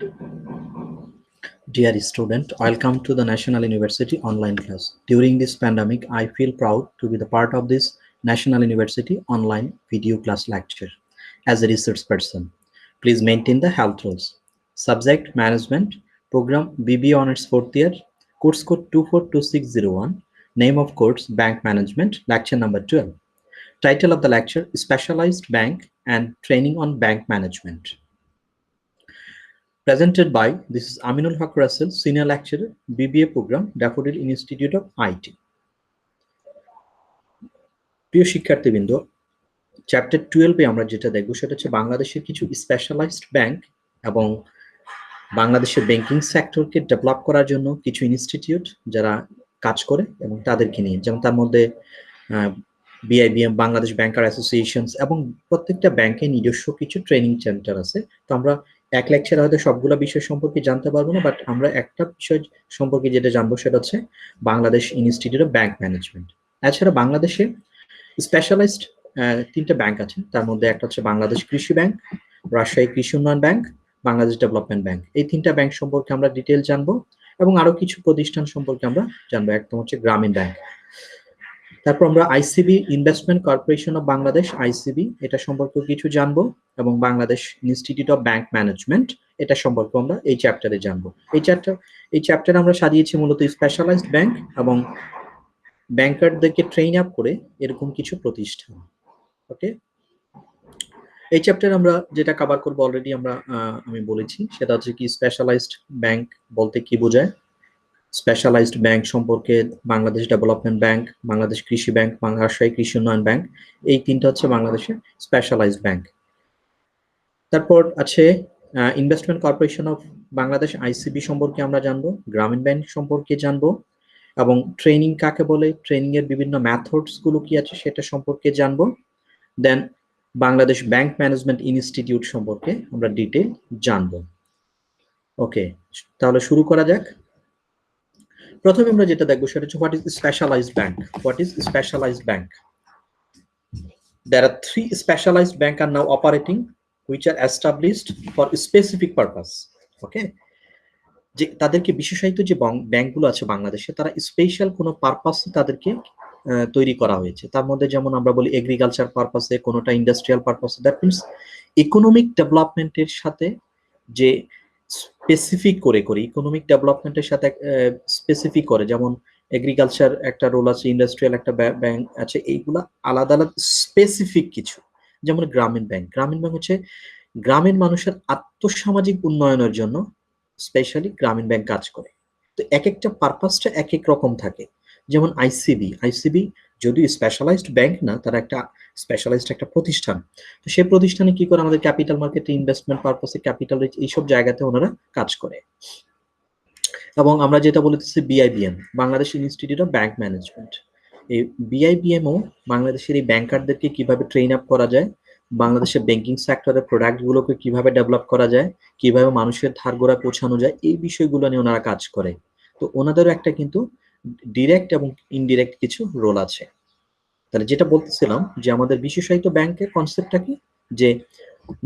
Dear student, welcome to the National University online class. During this pandemic, I feel proud to be the part of this National University online video class lecture as a research person. Please maintain the health rules. Subject Management, Program BBA Honors 4th year, course code 242601, name of course Bank Management, lecture number 12. Title of the lecture, Specialized Bank and Training on Bank Management. Presented by, this is Aminul Haq Russell, Senior Lecturer, BBA Program, Daffodil Institute of IT. প্রিয় শিক্ষার্থীবৃন্দ, chapter 12 আমরা যেটা দেখব সেটা হচ্ছে বাংলাদেশের কিছু specialised bank এবং বাংলাদেশের ব্যাংকিং সেক্টরকে ডেভেলপ করার জন্য কিছু ইনস্টিটিউট যারা কাজ করে এবং তাদেরকে নিয়ে, যেমন তার মধ্যে বিআইবিএম, বাংলাদেশ ব্যাংকার অ্যাসোসিয়েশনস এবং প্রত্যেকটা ব্যাংকে নিজস্ব কিছু ট্রেনিং সেন্টার আছে। তো আমরা এক লেকচারে হয়তো সবগুলো বিষয় সম্পর্কে জানতে পারবো না, বাট আমরা একটা বিষয় সম্পর্কে যেটা জানবো সেটা হচ্ছে Bangladesh institute of bank management. এছাড়া বাংলাদেশে স্পেশালাইজড 3টা ব্যাংক আছে, তার মধ্যে একটা হচ্ছে বাংলাদেশ কৃষি ব্যাংক, রাজশাহী কৃষি Unnayan bank, Bangladesh development bank. এই 3টা ব্যাংক সম্পর্কে আমরা ডিটেল জানবো এবং আরো কিছু প্রতিষ্ঠান সম্পর্কে আমরা জানবো। একদম হচ্ছে গ্রামীণ ব্যাংক। তারপর আমরা ICB, investment corporation of Bangladesh, ICB, এটা সম্পর্কে কিছু জানবো এবং Bangladesh institute of bank management, এটা সম্পর্কে আমরা এই চ্যাপ্টারে জানবো। এই চ্যাপ্টারে আমরা সাজিয়েছি মূলত স্পেশালাইজড ব্যাংক এবং ব্যাংকারদেরকে ট্রেন আপ করে এরকম কিছু প্রতিষ্ঠান। ওকে, এই চ্যাপ্টারে আমরা যেটা কভার করবো অলরেডি আমি বলেছি, সেটা হচ্ছে কি স্পেশালাইজড ব্যাংক বলতে কি বোঝায়, স্পেশালাইজড ব্যাংক সম্পর্কে বাংলাদেশ ডেভেলপমেন্ট ব্যাংক, বাংলাদেশ কৃষি ব্যাংক, রাজশাহী কৃষি উন্নয়ন ব্যাংক, এই 3টা হচ্ছে বাংলাদেশের স্পেশালাইজড ব্যাংক। তারপর আছে investment corporation of Bangladesh, ICB সম্পর্কে আমরা জানবো, গ্রামীণ ব্যাংক সম্পর্কে জানবো এবং ট্রেনিং কাকে বলে, ট্রেনিং এর বিভিন্ন মেথডস গুলো কি আছে সেটা সম্পর্কে জানবো। দেন বাংলাদেশ ব্যাংক ম্যানেজমেন্ট ইনস্টিটিউট সম্পর্কে আমরা ডিটেইল জানবো। ওকে, তাহলে শুরু করা যাক। প্রথমে আমরা যেটা দেখবো সেটা হচ্ছে what is specialized bank. What is specialized bank? There are 3 specialized banks are now operating which are established for a specific purpose. Okay, যে তাদেরকে বিশেষায়িত যে ব্যাংকগুলো আছে বাংলাদেশে, তারা স্পেশাল কোনো পারপাসে তাদেরকে তৈরি করা হয়েছে। তার মধ্যে যেমন আমরা বলি এগ্রিকালচার পারপাসে, কোনোটা ইন্ডাস্ট্রিয়াল পারপাসে, দ্যাট মিনস ইকোনমিক ডেভেলপমেন্টের সাথে যে স্পেসিফিক করে ইকোনমিক ডেভেলপমেন্টের সাথে স্পেসিফিক করে, যেমন এগ্রিকালচার একটা রোল আছে, ইন্ডাস্ট্রিয়াল একটা ব্যাংক আছে, এইগুলা আলাদা আলাদা স্পেসিফিক কিছু। যেমন গ্রামীণ ব্যাংক হচ্ছে গ্রামীণ মানুষের আর্থসামাজিক উন্নয়নের জন্য স্পেশালি গ্রামীণ ব্যাংক কাজ করে। তো এক একটা পারপাসটা এক এক রকম থাকে। যেমন আইসিবি যদিও স্পেশালাইজড ব্যাংক না, তারা একটা স্পেশালাইজড একটা প্রতিষ্ঠান। তো সেই প্রতিষ্ঠানে কি করে, আমাদের ক্যাপিটাল মার্কেটে ইনভেস্টমেন্ট পারপাসে, ক্যাপিটাল এইসব জায়গাতে ওনারা কাজ করে। এবং আমরা যেটা বলতেছি BIBM, Bangladesh institute of bank management, এই বিআইবিএমও বাংলাদেশের এই ব্যাংকারদেরকে কিভাবে ট্রেন আপ করা যায়, বাংলাদেশের ব্যাংকিং সেক্টরের প্রোডাক্টগুলোকে কিভাবে ডেভেলপ করা যায়, কিভাবে মানুষের ধার গোড়া পৌঁছানো যায়, এই বিষয়গুলো নিয়ে ওনারা কাজ করে। তো ওনাদেরও একটা কিন্তু ডিরেক্ট এবং ইনডিরেক্ট কিছু রোল আছে। তাহলে যেটা বলতেছিলাম যে আমাদের বিশেষায়িত ব্যাংকের কনসেপ্টটা কি, যে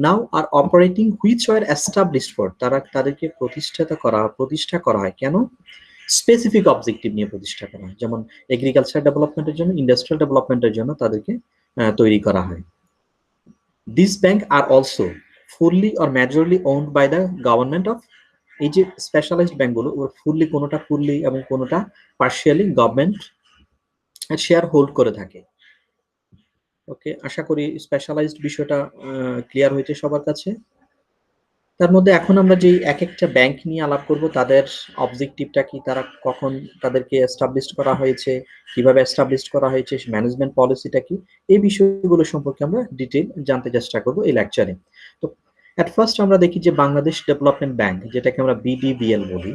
now are operating which were established for, তাদেরকে প্রতিষ্ঠা করা হয় কেন, স্পেসিফিক অবজেক্টিভ নিয়ে প্রতিষ্ঠা করা হয়। যেমন এগ্রিকালচার ডেভেলপমেন্টের জন্য, ইন্ডাস্ট্রিয়াল ডেভেলপমেন্টের জন্য তাদেরকে তৈরি করা হয়। This bank are also fully or majorly owned by the government of, এই যে স্পেশালাইজড ব্যাংকগুলো কোনোটা ফুললি এবং কোনোটা পার্শিয়ালি গভর্নমেন্ট শেয়ার হোল্ড করে থাকে। ওকে, আশা করি স্পেশালাইজড বিষয়টা ক্লিয়ার হয়েছে সবার কাছে। তার মধ্যে এখন আমরা যে এক একটা ব্যাংক নিয়ে আলাপ করব, তাদের অবজেক্টিভটা কি, তারা কখন তাদেরকে এস্টাবলিশ করা হয়েছে, কিভাবে এস্টাবলিশ করা হয়েছে, ম্যানেজমেন্ট পলিসিটা কি, এই বিষয়গুলো সম্পর্কে আমরা ডিটেইল জানতে চেষ্টা করব এই লেকচারে। তো এট ফার্স্ট আমরা দেখি যে বাংলাদেশ ডেভেলপমেন্ট ব্যাংক, যেটাকে আমরা বিডিবিএল বলি,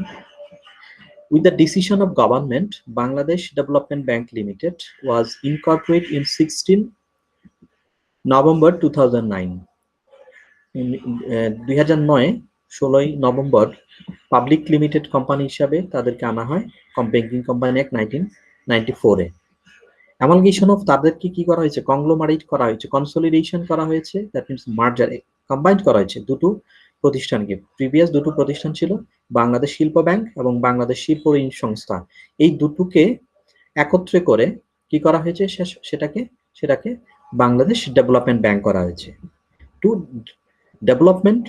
with the decision of government, Bangladesh Development Bank Limited was incorporated in 16 November 2009. 16 November public limited company হিসাবে তাদেরকে আনা হয় ব্যাংকিং কোম্পানি অ্যাক্ট 1994-এ। অ্যামালগেশন অফ, তাদেরকে কি করা হয়েছে, কংগ্লোমারেট করা হয়েছে, কনসলিডেশন করা হয়েছে, দ্যাট মিনস মার্জার, কম্বাইন্ড করা হয়েছে দুটো প্রতিষ্ঠান কি, প্রিভিয়াস দুটো প্রতিষ্ঠান ছিল বাংলাদেশ শিল্প ব্যাংক এবং বাংলাদেশ শিল্প ঋণ সংস্থা। এই দুটোকে একত্রে করে কি করা হয়েছে, সেটাকে বাংলাদেশ ডেভেলপমেন্ট ব্যাংক করা হয়েছে। To development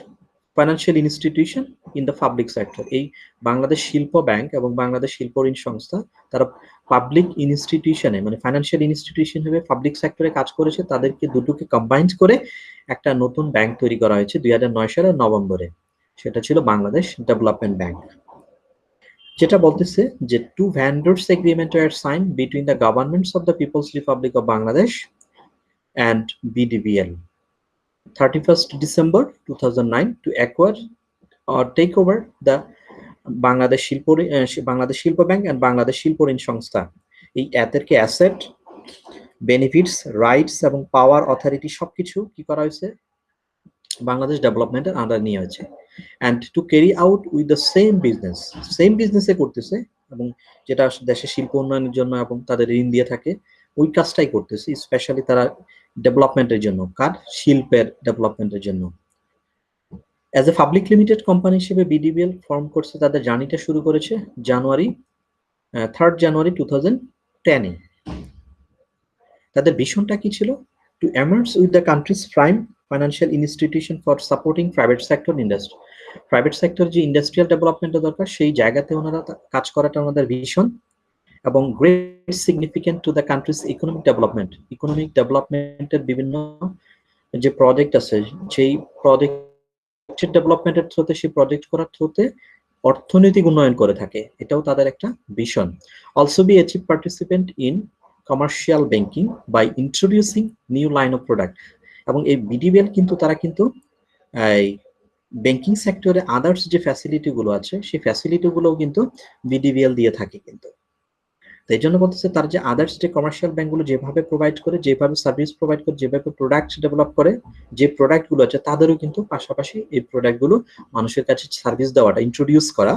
financial institution in the public sector. এই বাংলাদেশ শিল্প ব্যাংক এবং বাংলাদেশ শিল্প ঋণ সংস্থা তারা পাবলিক ইনস্টিটিউশনে মানে ফাইন্যান্সিয়াল ইনস্টিটিউশন হিসেবে পাবলিক সেক্টরে কাজ করেছে, তাদেরকে দুটোকে কম্বাইন করে একটা নতুন ব্যাংক তৈরি করা হয়েছে 2009 সালের নভেম্বরে, সেটা ছিল বাংলাদেশ ডেভেলপমেন্ট ব্যাংক। যেটা বলতেছে যে two vendors agreement are sign between the governments of the people's republic of Bangladesh and BDBL 31st December 2009 to acquire or take over the Bangladesh Shilpa bank and Bangladesh শিল্প ঋণ সংস্থা। এই এদেরকে অ্যাসেট, বেনিফিটস, রাইটস এবং পাওয়ার অথরিটি সবকিছু কি করা হয়েছে বাংলাদেশ ডেভেলপমেন্টের আন্ডার নিয়ে হয়েছে। And two carry out with the same বিজনেসে করতেছে, এবং যেটা দেশের শিল্প উন্নয়নের জন্য এবং তাদের ঋণ দিয়ে থাকে ওই কাজটাই করতেছে, স্পেশালি তারা ডেভেলপমেন্টের জন্য, কার শিল্পের ডেভেলপমেন্টের জন্য। As a public limited company হিসেবে বিডিবিএল ফর্ম করছে, তাদের জার্নিটা শুরু করেছে 3rd January 2010-এ। তাদের ভিশনটা কি ছিল? To emerge with the country's prime financial institution for supporting private sector industry. Private sector যে ইন্ডাস্ট্রিয়াল ডেভেলপমেন্টের দরকার সেই জায়গাতে ওনারা কাজ করাটা ওনাদের ভিশন, এবং great significant to the countries economic ডেভেলপমেন্টের বিভিন্ন যে প্রজেক্ট আছে সেই প্রজেক্ট ডেভেলপমেন্টের থ্রুতে, সেই প্রজেক্ট করার থ্রুতে অর্থনৈতিক উন্নয়ন করে থাকে, এটাও তাদের একটা vision. Also be achieve participant in commercial banking by introducing new line of product. এবং এই বিডিবিএল কিন্তু তারা কিন্তু এই ব্যাংকিং সেক্টরে আদার্স যে ফ্যাসিলিটিগুলো আছে সেই ফ্যাসিলিটিগুলোও কিন্তু বিডিবিএল দিয়ে থাকে কিন্তু। এই জন্য বলতেছে তার যে আদার্স যে কমার্শিয়াল ব্যাংকগুলো যেভাবে প্রোভাইড করে, যেভাবে সার্ভিস প্রোভাইড করে, যেভাবে প্রোডাক্ট ডেভেলপ করে, যে প্রোডাক্টগুলো আছে তাদেরও কিন্তু পাশাপাশি এই প্রোডাক্টগুলো মানুষের কাছে সার্ভিস দেওয়াটা, ইন্ট্রোডিউস করা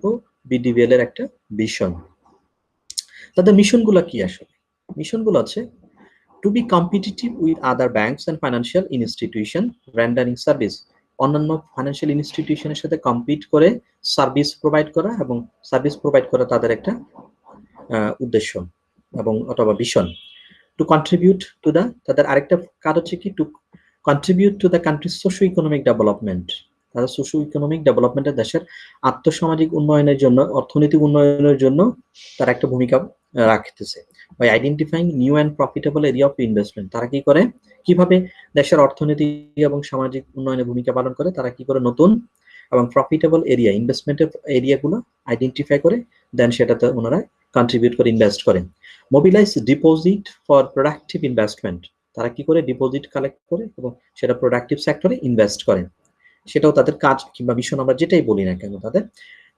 ও বিডিবিএল এর একটা ভিশন। তাদের মিশনগুলো কি আসলে? মিশনগুলো আছে to be competitive with other banks and financial institution rendering service. অন্যান্য ফাইন্যান্সিয়াল ইনস্টিটিউশনের সাথে কম্পিট করে সার্ভিস প্রোভাইড করা, এবং সার্ভিস প্রোভাইড করা তাদের একটা উদ্দেশ্য এবং অথবা vision. Two contribute to the, তাদের আরেকটা কাজ হচ্ছে কি, two contribute to the countries socio economic development. তাদের সোশিও ইকোনমিক ডেভেলপমেন্টের, দেশের আর্থসামাজিক উন্নয়নের জন্য, অর্থনৈতিক উন্নয়নের জন্য তারা একটা ভূমিকা রাখতেছে। By identifying new and profitable area of investment, তারা কি করে, কিভাবে দেশের অর্থনৈতিক এবং সামাজিক উন্নয়নে ভূমিকা পালন করে, তারা কি করে নতুন এবং প্রফিটেবল এরিয়া, ইনভেস্টমেন্টের এরিয়াগুলো আইডেন্টিফাই করে দেন সেটাতে ওনারা কন্ট্রিবিউট করে, ইনভেস্ট করে। Mobilise deposit for productive investment, তারা কি করে ডিপোজিট কালেক্ট করে এবং সেটা প্রোডাক্টিভ সেক্টরে ইনভেস্ট করে, সেটাও তাদের কাজ কিংবা মিশন আমরা যেটাই বলি না কেন তাদের।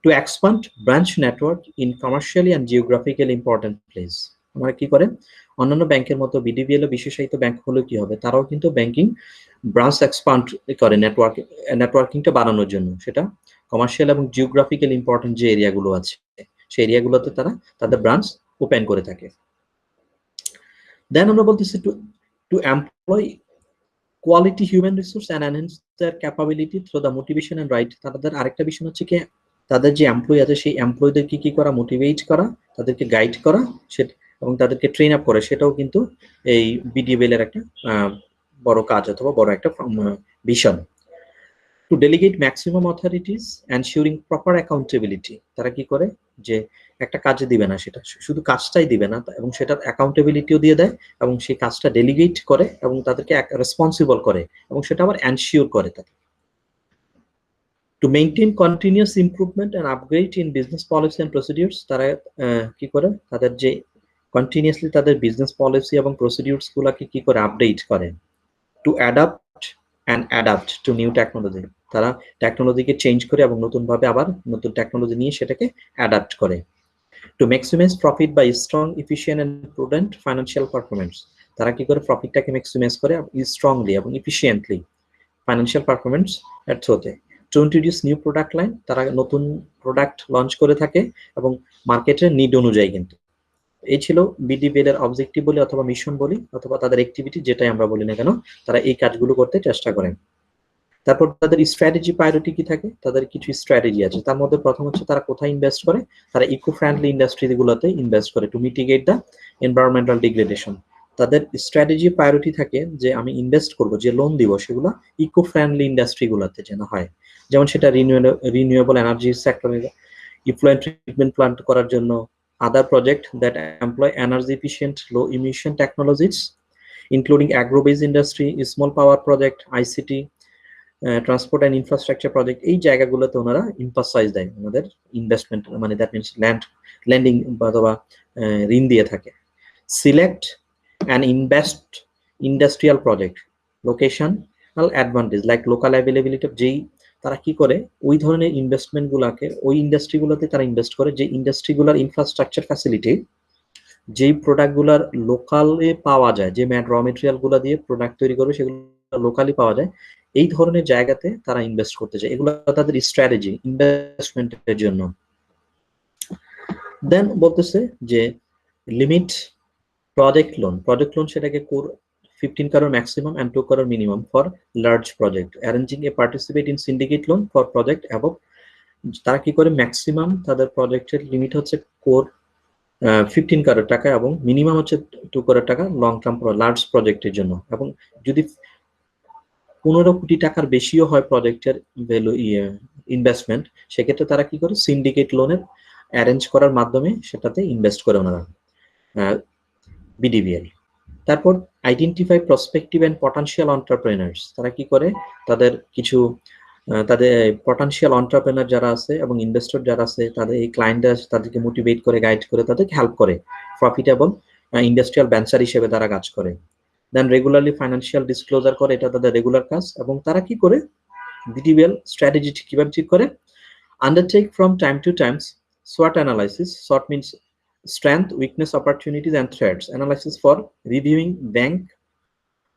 Two expand branch network in commercially and geographically important place, আমরা কি করে অন্যান্য ব্যাংকের মতো বিডিবিএল ও বিশেষায়িত ব্যাংক হলে কি হবে, তারাও কিন্তু ব্যাংকিং ব্রাঞ্চ এক্সপান্ড করে নেটওয়ার্কিংটা বাড়ানোর জন্য, সেটা কমার্শিয়াল এবং জিওগ্রাফিক্যালি ইম্পর্টেন্ট যে এরিয়াগুলো আছে সেই এরিয়াগুলোতে তারা তাদের ব্রাঞ্চ ওপেন করে থাকে। দেন আমরা বলতেছি to employ quality human resource and enhance their capability through the motivation and right. তাদের আরেকটা বিষয় হচ্ছে কি, তাদের যে এমপ্লয়ি আছে সেই এমপ্লয়ীদেরকে কি করা, মোটিভেট করা, তাদেরকে গাইড করা এবং তাদেরকে ট্রেন আপ করে, সেটাও কিন্তু এই বিডিবিএল এর একটা বড় কাজ অথবা বড় একটা vision. To delegate maximum authorities ensuring proper accountability, তারা কি করে যে একটা কাজ দিবে না, সেটা শুধু কাজটাই দিবে না এবং সেটার অ্যাকাউন্টেবিলিটিও দিয়ে দেয়, এবং সেই কাজটা ডেলিগেট করে এবং তাদেরকে রেসপন্সিবল করে এবং সেটা আবার এনশিওর করে তাদের। To maintain continuous improvement and upgrade in business policy and procedures, তারা কি করে তাদের যে কন্টিনিউয়াসলি তাদের বিজনেস পলিসি এবং প্রসিডিউরস গুলাকে কি করে আপডেট করে। To adapt and adapt two new technology, তারা টেকনোলজিকে চেঞ্জ করে এবং নতুনভাবে আবার নতুন টেকনোলজি নিয়ে সেটাকে অ্যাডাপ্ট করে। To maximize profit by strong efficient and prudent financial performance, তারা কি করে প্রফিটটাকে ম্যাক্সিমাইজ করে স্ট্রংলি এবং ইফিশিয়েন্টলি ফাইন্যান্সিয়াল পারফরমেন্স এর থ্রুতে। To introduce new product line, তারা নতুন প্রোডাক্ট লঞ্চ করে থাকে এবং মার্কেটের নিড অনুযায়ী। কিন্তু এই ছিল বিডিবিএল এর অবজেক্টিভ বলি অথবা মিশন বলি অথবা তাদের অ্যাক্টিভিটি যেটাই আমরা বলি না কেন, তারা এই কাজগুলো করতে চেষ্টা করেন। তারপর তাদের স্ট্র্যাটেজি প্রায়োরিটি কি থাকে, তাদের কিছু স্ট্র্যাটেজি আছে। তার মধ্যে প্রথম হচ্ছে তারা কোথায় ইনভেস্ট করে, তারা ইকো ফ্রেন্ডলি ইন্ডাস্ট্রিগুলোতে ইনভেস্ট করে two mitigate the environmental degradation. তাদের স্ট্র্যাটেজি প্রায়োরিটি থাকে যে আমি ইনভেস্ট করব, যে লোন দিব সেগুলো ইকো ফ্রেন্ডলি ইন্ডাস্ট্রিগুলোতে যেন হয়। যেমন সেটা রিনিউয়েবল এনার্জি সেক্টরে ইফ্লুয়েন্ট ট্রিটমেন্ট প্লান্ট করার জন্য, other project that employ energy efficient low emission technologies including agro based industry, small power project, ICT, transport and infrastructure project. এই জায়গাগুলোতে ওনারা ইম্পাসাইজ দেয় ওনাদের ইনভেস্টমেন্ট, মানে দ্যাট মিনস ল্যান্ডিং অথবা ঋণ দিয়ে থাকে। Select and invest industrial project locational advantage like local availability of, যেই তারা কি করে ওই ধরনের ইনভেস্টমেন্টগুলোকে ওই ইন্ডাস্ট্রিগুলোতে তারা ইনভেস্ট করে যে ইন্ডাস্ট্রিগুলোর ইনফ্রাস্ট্রাকচার ফ্যাসিলিটি, যেই প্রোডাক্টগুলোর লোকালে পাওয়া যায়, যে র মেটেরিয়ালগুলো দিয়ে প্রোডাক্ট তৈরি করবে সেগুলো লোকালি পাওয়া যায়, এই ধরনের জায়গাতে তারা ইনভেস্ট করতে চায়। এগুলো তাদের স্ট্র্যাটেজি ইনভেস্টমেন্টের জন্য। দেন বলতেছে যে লিমিট project loan সেটাকে 15 crore maximum and 2 crore minimum for large project, arranging a participate in syndicate loan for project above। তারা কি করে ম্যাক্সিমাম তাদের প্রজেক্টের লিমিট হচ্ছে 15 crore টাকা এবং মিনিমাম হচ্ছে 2 crore টাকা লং টার্ম লার্জ প্রজেক্টের জন্য। এবং যদি 15 কোটি টাকার বেশিও হয় প্রজেক্টের ভ্যালু ইনভেস্টমেন্ট, সেক্ষেত্রে তারা কি করে সিন্ডিকেট লোনের অ্যারেঞ্জ করার মাধ্যমে সেটাতে ইনভেস্ট করে ওনারা, বিডিবিএল। তারপর identify prospective and potential entrepreneurs, তারা কি করে তাদের কিছু তাদের পটেনশিয়াল এন্টারপ্রেনার যারা আছে এবং ইনভেস্টর যারা আছে তাদের এই ক্লায়েন্টরা তাদেরকে মোটিভেট করে, গাইড করে, তাদেরকে হেল্প করে প্রফিটেবল ইন্ডাস্ট্রিয়াল ভেঞ্চার হিসেবে তারা কাজ করে। দেন রেগুলারলি ফাইন্যান্সিয়াল ডিসক্লোজার করে, এটা তাদের রেগুলার কাজ। এবং তারা কি করে বিডিবিএল স্ট্র্যাটেজি কিভাবে ঠিক করে, undertake from time to Times SWOT analysis, SWOT means strength, weakness, opportunities and threats analysis for reviewing bank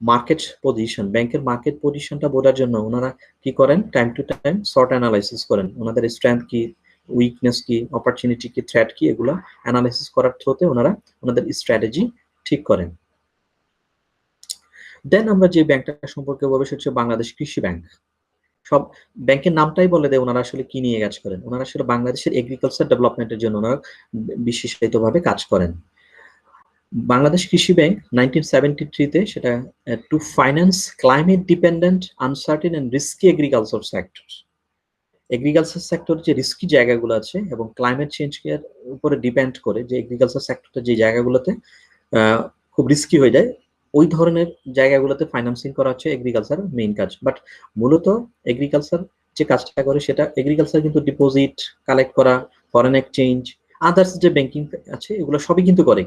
market position, ব্যাংকের মার্কেট পজিশনটা বোঝার জন্য ওনারা কি করেন time to time SWOT analysis করেন, ওনাদের স্ট্রেংথ কি, উইকনেস কি, অপরচুনিটি কি, থ্রেট কি, এগুলো অ্যানালাইসিস করার থ্রুতে ওনারা ওনাদের স্ট্র্যাটেজি ঠিক করেন। দেন আমরা যে ব্যাংকটা সম্পর্কে বলবো সেটা হচ্ছে বাংলাদেশ কৃষি ব্যাংক। সব ব্যাংকের নামটাই বলে দেয় ওনারা আসলে কি নিয়ে কাজ করেন। ওনারা আসলে বাংলাদেশের এগ্রিকালচার ডেভেলপমেন্টের জন্য ওনারা বিশেষায়িতভাবে কাজ করেন। বাংলাদেশ কৃষি ব্যাংক 1973-তে সেটা to finance climate dependent uncertain and risky agriculture sector, agriculture sector যে রিস্কি জায়গাগুলো আছে এবং ক্লাইমেট চেঞ্জকে উপরে ডিপেন্ড করে, যে এগ্রিকালচার সেক্টরটা যে জায়গাগুলোতে খুব রিস্কি হয়ে যায় ওই ধরনের জায়গাগুলোতে ফাইন্যান্সিং করা হচ্ছে এগ্রিকালচার মেইন কাজ। বাট মূলত এগ্রিকালচার যে কাজটা করে সেটা এগ্রিকালচার কিন্তু ডিপোজিট কালেক্ট করা, ফরেন এক্সচেঞ্জ, আদার্স যে ব্যাংকিং আছে এগুলো সবই কিন্তু করে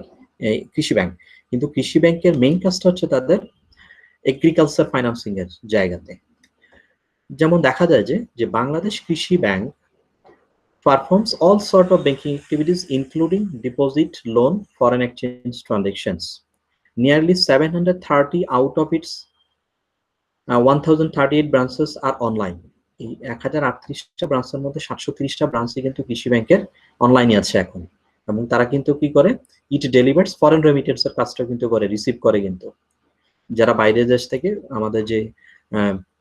কৃষি ব্যাংক। কিন্তু কৃষি ব্যাংকের মেইন কাজটা হচ্ছে তাদের এগ্রিকালচার ফাইন্যান্সিং এর জায়গাতে। যেমন দেখা যায় যে বাংলাদেশ কৃষি bank performs all sort of banking activities including deposit, loan, foreign exchange transactions. Nearly 730 out of its 1038 branches are online. এই 1038টা ব্রাঞ্চের মধ্যে 730টা ব্রাঞ্চই কিন্তু কৃষি ব্যাংকের অনলাইনে আছে এখন। এবং তারা কিন্তু কি করে, ইট ডেলিভার্স ফরেন রেমিটেন্স এর কাজটা কিন্তু করে, রিসিভ করে কিন্তু যারা বাইরের দেশ থেকে আমাদের যে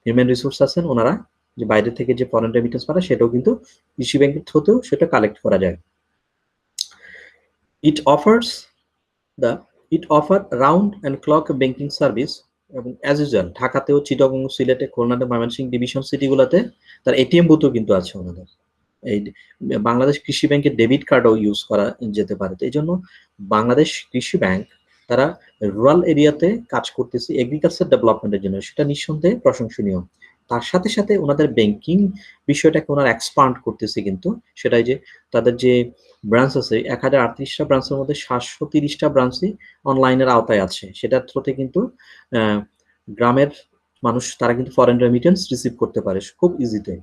হিউম্যান রিসোর্স আছেন ওনারা যে বাইরে থেকে যে ফরেন রেমিটেন্স পাঠায় সেটাও কিন্তু কৃষি ব্যাংকের থ্রুতেও সেটা কালেক্ট করা যায়। It offer round and clock banking service এবং অ্যাজ ইউজুয়াল ঢাকাতেও, চিটাগং, সিলেটে, খুলনাতে, ময়মনসিংহ ডিভিশন সিটিগুলোতে তার এটিএম বুথও কিন্তু আছে ওনাদের। এই বাংলাদেশ কৃষি ব্যাংকের ডেবিট কার্ডও ইউজ করা যেতে পারে। তো এই জন্য বাংলাদেশ কৃষি ব্যাংক তারা রুরাল এরিয়াতে কাজ করতেছে এগ্রিকালচার ডেভেলপমেন্টের জন্য, সেটা নিঃসন্দেহে প্রশংসনীয়। তার সাথে সাথে ওনাদের ব্যাংকিং বিষয়টাকে ওনারা এক্সপান্ড করতেছে কিন্তু, সেটাই যে তাদের যে ব্রাঞ্চ আছে 1038টা ব্রাঞ্চের মধ্যে 730টা ব্রাঞ্চই অনলাইনের আওতায় আছে। সেটার থ্রুতে কিন্তু গ্রামের মানুষ তারা কিন্তু ফরেন রেমিটেন্স রিসিভ করতে পারে খুব ইজিতে।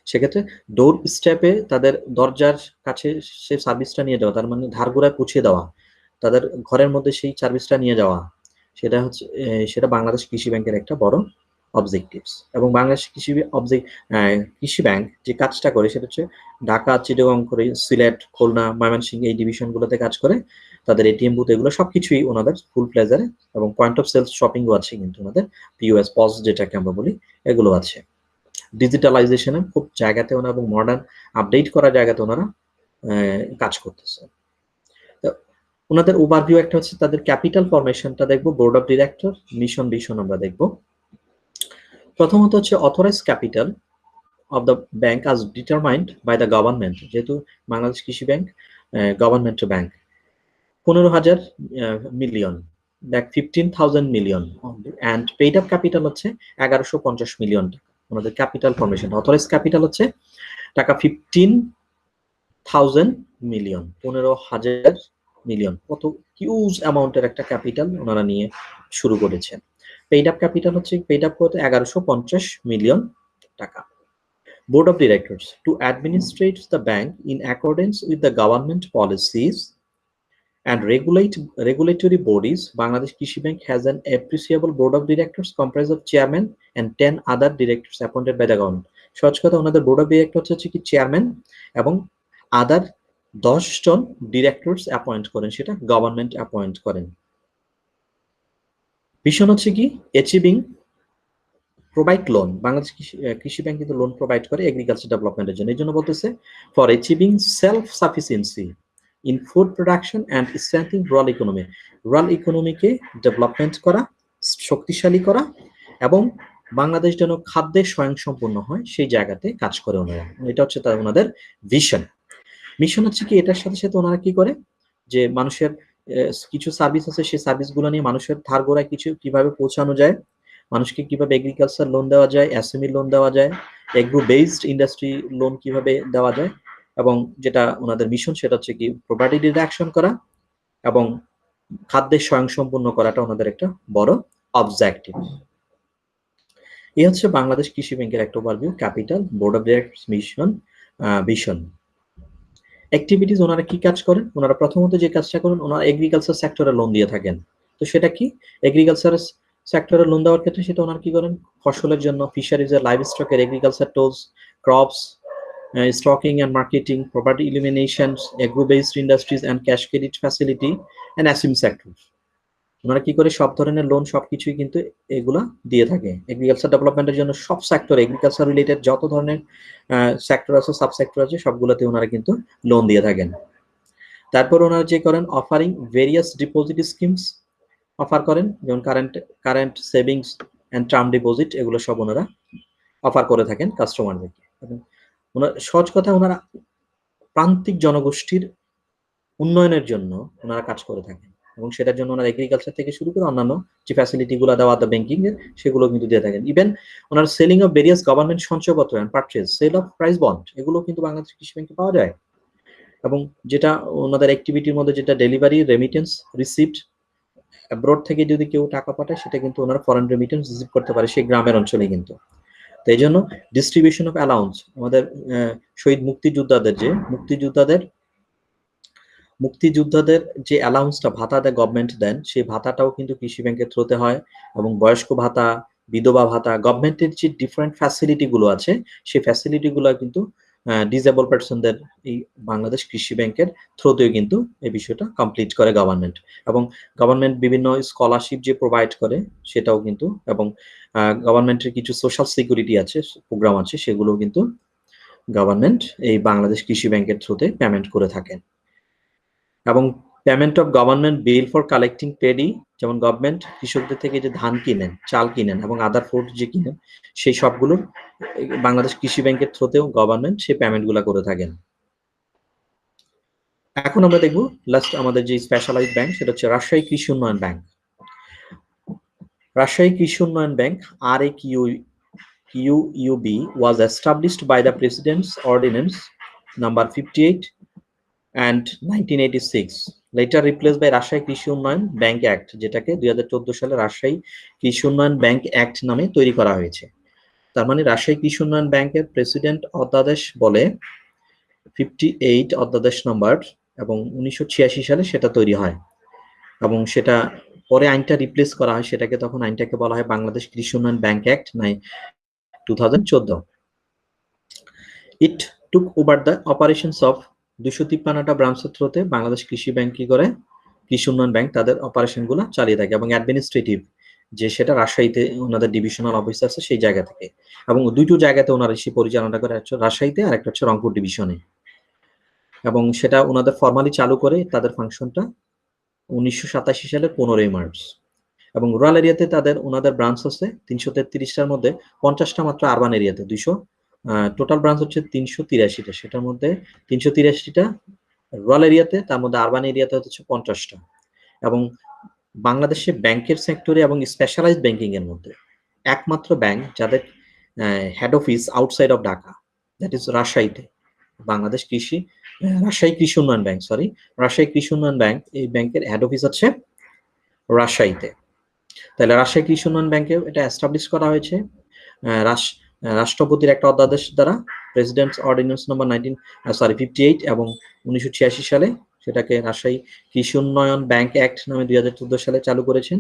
সেক্ষেত্রে ডোর স্টেপে তাদের দরজার কাছে সে সার্ভিসটা নিয়ে যাওয়া, তার মানে ধারগুড়ায় পৌঁছে দেওয়া, তাদের ঘরের মধ্যে সেই সার্ভিসটা নিয়ে যাওয়া, সেটা বাংলাদেশ কৃষি ব্যাংকের একটা বড় অবজেক্টিভস। এবং বাংলাদেশ কৃষি ব্যাংক যে কাজটা করে সেটা হচ্ছে ঢাকা, চিটাগং করে, সিলেট, খুলনা, ময়মনসিংহ এই ডিভিশনগুলোতে কাজ করে তাদের এটিএম বুথ, এগুলো সবকিছুই ওনাদের ফুল প্লেজারে, এবং পয়েন্ট অফ সেলস শপিংও আছে কিন্তু ওনাদের, পিওএস পজ যেটাকে আমরা বলি, এগুলো আছে। ডিজিটালাইজেশনে খুব জায়গাতে ওনারা এবং মডার্ন আপডেট করা জায়গাতে ওনারা কাজ করতেছে। ওনাদের ওভারভিউ একটা হচ্ছে তাদের ক্যাপিটাল ফরমেশনটা দেখবো, board of director, mission vision আমরা দেখবো। প্রথমত হচ্ছে authorize capital of the bank আজ ডিটারমাইন্ড বাই দ্য গভর্নমেন্ট, যেহেতু বাংলাদেশ কৃষি ব্যাংক গভর্নমেন্ট ব্যাংক, 15,000 মিলিয়ন, দেখ 15,000 million, and paid up capital হচ্ছে 1150 মিলিয়ন টাকা। ওনাদের ক্যাপিটাল ফরমেশন, অথরাইজ ক্যাপিটাল হচ্ছে টাকা 15,000 মিলিয়ন, 15,000 মিলিয়ন, কত হিউজ অ্যামাউন্টের একটা ক্যাপিটাল ওনারা নিয়ে শুরু করেছেন। পেইড আপ ক্যাপিটাল হচ্ছে পেইড আপ করতে 1150 মিলিয়ন টাকা। Board of Directors to administrate the bank in accordance with the government policies and regulatory bodies. Bangladesh Krishi Bank has an appreciable board of directors comprised of chairman and 10 other directors appointed by the government. সহজ কথা, ওনাদের board of director হচ্ছে কি chairman এবং আদার 10 জন directors appoint করেন, সেটা government appoint করেন। Mission হচ্ছে কি অ্যাচিভিং প্রোভাইড লোন, বাংলাদেশ কৃষি ব্যাংক কিন্তু লোন প্রোভাইড করে এগ্রিকালচার ডেভেলপমেন্টের জন্য। এই জন্য বলতেছে for achieving self sufficiency in food production and strengthening rural economy, rural ইকোনমিকে ডেভেলপমেন্ট করা, শক্তিশালী করা, এবং বাংলাদেশ যেন খাদ্যে স্বয়ংসম্পূর্ণ হয় সেই জায়গাতে কাজ করে ওনারা। এটা হচ্ছে তার ওনাদের ভিশন। মিশন হচ্ছে কি এটার সাথে সাথে ওনারা কি করে যে মানুষের কিছু সার্ভিস আছে, সেই সার্ভিসগুলো নিয়ে মানুষের ধার গোড়ায় কিছু কিভাবে পৌঁছানো যায়, মানুষকে কিভাবে এগ্রিকালচার লোন দেওয়া যায়, এসএমই লোন দেওয়া যায়, এগ্রো বেসড ইন্ডাস্ট্রি লোন কিভাবে দেওয়া যায়, এবং যেটা ওনাদের মিশন সেটা হচ্ছে কি প্রপার্টি ডিডাকশন করা এবং খাদ্যের স্বয়ংসম্পূর্ণ করাটা ওনাদের একটা বড় অবজেক্টিভ। এই হচ্ছে বাংলাদেশ কৃষি ব্যাংকের একটা overview, capital, board of directors, mission, vision. Activities ওনারা কি কাজ করেন, ওনারা প্রথমত যে কাজটা করেন ওনারা এগ্রিকালচার সেক্টরে লোন দিয়ে থাকেন। তো সেটা কি এগ্রিকালচার সেক্টরে লোন দেওয়ার ক্ষেত্রে সেটা ওনারা কি করেন, ফসলের জন্য ফিশারিজের, লাইভ স্টকের, agriculture tools, crops, stocking and marketing, property elimination, agro based industries and cash credit facility and SME sector. ওনারা কি করে সব ধরনের লোন সবকিছুই কিন্তু এগুলা দিয়ে থাকে এগ্রিকালচার ডেভেলপমেন্টের জন্য। সব সেক্টর এগ্রিকালচার রিলেটেড যত ধরনের সেক্টর আছে, সাব সেক্টর আছে, সবগুলোতে ওনারা কিন্তু লোন দিয়ে থাকেন। তারপর ওনারা যে করেন offering various deposit schemes offer করেন, যেমন current savings and term deposit, এগুলো সব ওনারা অফার করে থাকেন কাস্টমারদেরকে। ওনার সহজ কথা, ওনারা প্রান্তিক জনগোষ্ঠীর উন্নয়নের জন্য ওনারা কাজ করে থাকেন, এবং সেটার জন্য ওনারা এগ্রিকালচার থেকে শুরু করে অন্যান্য যে ফ্যাসিলিটিগুলো দেওয়া দ্য ব্যাংকিং এর সেগুলো কিন্তু দিয়ে থাকেন। ইভেন ওনার সেলিং অফ ভেরিয়াস গভর্নমেন্ট সঞ্চয়পত্র and purchase, sale of price bond, এগুলো কিন্তু বাংলাদেশ কৃষি ব্যাংকে পাওয়া যায়। এবং যেটা ওনাদের অ্যাক্টিভিটির মধ্যে যেটা ডেলিভারি, রেমিটেন্স, রিসিপ্ট, অ্যাব্রড থেকে যদি কেউ টাকা পাঠায় সেটা কিন্তু ওনারা ফরেন রেমিটেন্স রিসিভ করতে পারে সেই গ্রামের অঞ্চলে কিন্তু। তো এই জন্য ডিস্ট্রিবিউশন অফ অ্যালাউন্স, আমাদের শহীদ মুক্তিযোদ্ধাদের যে অ্যালাউন্সটা ভাতা দেয় গভর্নমেন্ট দেন, সেই ভাতাটাও কিন্তু কৃষি ব্যাংকের থ্রুতে হয়। এবং বয়স্ক ভাতা, বিধবা ভাতা, গভর্নমেন্টের যে ডিফারেন্ট ফ্যাসিলিটিগুলো আছে সেই ফ্যাসিলিটিগুলো কিন্তু ডিসেবল পার্সনদের এই বাংলাদেশ কৃষি ব্যাংকের থ্রুতেও কিন্তু এই বিষয়টা কমপ্লিট করে গভর্নমেন্ট। এবং গভর্নমেন্ট বিভিন্ন স্কলারশিপ যে প্রোভাইড করে সেটাও কিন্তু, এবং গভর্নমেন্টের কিছু সোশ্যাল সিকিউরিটি আছে, প্রোগ্রাম আছে, সেগুলোও কিন্তু গভর্নমেন্ট এই বাংলাদেশ কৃষি ব্যাংকের থ্রুতে পেমেন্ট করে থাকেন। এবং payment of government bill for collecting paddy, যেমন গভর্নমেন্ট কৃষকদের থেকে যে ধান কিনেন, চাল কিনেন এবং আদার ফুড যে কিনেন, সেই সবগুলো বাংলাদেশ কৃষি ব্যাংকের থ্রুতেও গভর্নমেন্ট সেই পেমেন্টগুলো করে থাকেন। এখন আমরা দেখব লাস্ট আমাদের যে স্পেশালাইজড ব্যাংক সেটা হচ্ছে রাজশাহী কৃষি উন্নয়ন ব্যাংক। রাজশাহী কৃষি Unnayan bank RAQUB was established by the President's Ordinance number 58 and 1986, later replaced by Rajshahi কৃষি উন্নয়ন ব্যাংক অ্যাক্ট, যেটাকে 2014 সালে রাজশাহী কৃষি উন্নয়ন ব্যাংক অ্যাক্ট নামে তৈরি করা হয়েছে। তার মানে রাজশাহী কৃষি উন্নয়ন ব্যাংকের প্রেসিডেন্ট অধ্যাদেশ বলে 58 অধ্যাদেশ নম্বর, এবং 1986 সালে সেটা তৈরি হয়, এবং সেটা পরে আইনটা রিপ্লেস করা হয়, সেটাকে তখন আইনটাকে বলা হয় Bangladesh Krishi Unnayan Bank Act 2014। It took over the operations of 253টা ব্রাঞ্চের থ্রুতে বাংলাদেশ কৃষি ব্যাংক কি করে কৃষি উন্নয়ন ব্যাংক তাদের অপারেশনগুলো চালিয়ে থাকে, এবং অ্যাডমিনিস্ট্রেটিভ যে সেটা রাজশাহীতে ওনাদের ডিভিশনাল অফিস আছে সেই জায়গা থেকে, এবং দুটো জায়গাতে ওনারা সে পরিচালনা করে, একটা রাজশাহীতে আর একটা হচ্ছে রংপুর ডিভিশনে, এবং সেটা ওনাদের ফর্মালি চালু করে তাদের ফাংশনটা 1987 সালের 15 মার্চ। এবং রুরাল এরিয়াতে ওনাদের ব্রাঞ্চ আছে 333টার মধ্যে 50টা মাত্র আরবান এরিয়াতে, 200 টোটাল ব্রাঞ্চ হচ্ছে 383টা, সেটার মধ্যে 383টা রুরাল এরিয়াতে, তার মধ্যে আরবান এরিয়াতে হচ্ছে 50টা। এবং বাংলাদেশে ব্যাংকের সেক্টরে এবং স্পেশালাইজড ব্যাংকিং এর মধ্যে একমাত্র ব্যাংক যাদের head office outside of Dhaka, that is রাজশাহীতে। বাংলাদেশ রাজশাহী কৃষি উন্নয়ন ব্যাংক, রাজশাহী কৃষি উন্নয়ন ব্যাংক, এই ব্যাংকের হেড অফিস হচ্ছে রাজশাহীতে। তাহলে রাজশাহী কৃষি উন্নয়ন ব্যাংকে এটা এস্টাবলিশ করা হয়েছে রাষ্ট্রপতির একটা অধ্যাদেশ দ্বারা, প্রেসিডেন্টস অর্ডিন্যান্স নম্বর 58 এবং 1986 সালে সেটাকে রাজশাহী কৃষি উন্নয়ন ব্যাংক অ্যাক্ট নামে 2014 সালে চালু করেছেন।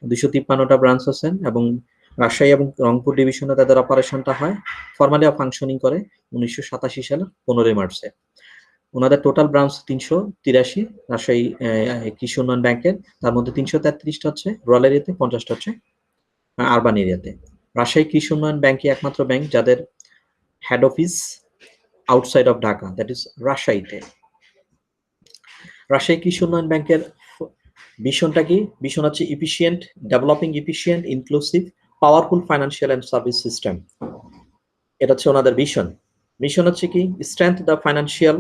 253টা ব্রাঞ্চ আছেন, এবং রাজশাহী এবং রংপুর ডিভিশনে তাদের অপারেশনটা হয়, ফর্মালি ফাংশনিং করে 1987 সালের 15 মার্চে। ওনাদের টোটাল ব্রাঞ্চ 383 রাজশাহী কৃষি উন্নয়ন ব্যাংকের, তার মধ্যে 333টা হচ্ছে রুরাল এরিয়াতে, 50টা হচ্ছে আরবান এরিয়াতে। রাজশাহী কৃষি উন্নয়ন ব্যাংকই একমাত্র ব্যাংক যাদের head office outside of Dhaka, that is রাজশাহীতে। রাজশাহী কৃষি উন্নয়ন ব্যাংকের ভিশনটা কি? ভিশন হচ্ছে efficient, developing efficient, inclusive, powerful financial and service system. এটা হচ্ছে ওনাদের ভিশন। মিশন হচ্ছে কি? Strength the financial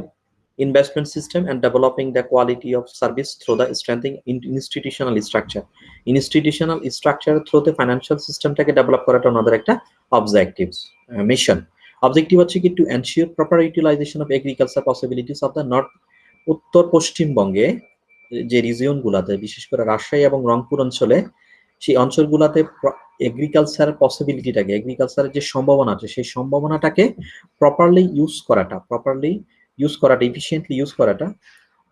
investment system and developing the quality of service through the strengthening institutional structure. Institutional structure through the financial system টাকে develop করাটা ওনাদের একটা objectives mission. Objective হচ্ছে কি? To ensure proper utilisation of agriculture possibilities of the north, উত্তর পশ্চিমবঙ্গে যে region গুলাতে, বিশেষ করে রাজশাহী এবং রংপুর অঞ্চলে, সেই অঞ্চলগুলাতে এগ্রিকালচার পসিবিলিটিটাকে, এগ্রিকালচারের যে সম্ভাবনা আছে সেই সম্ভাবনাটাকে প্রপারলি ইউজ করাটা, এফিশিয়েন্টলি ইউজ করাটা,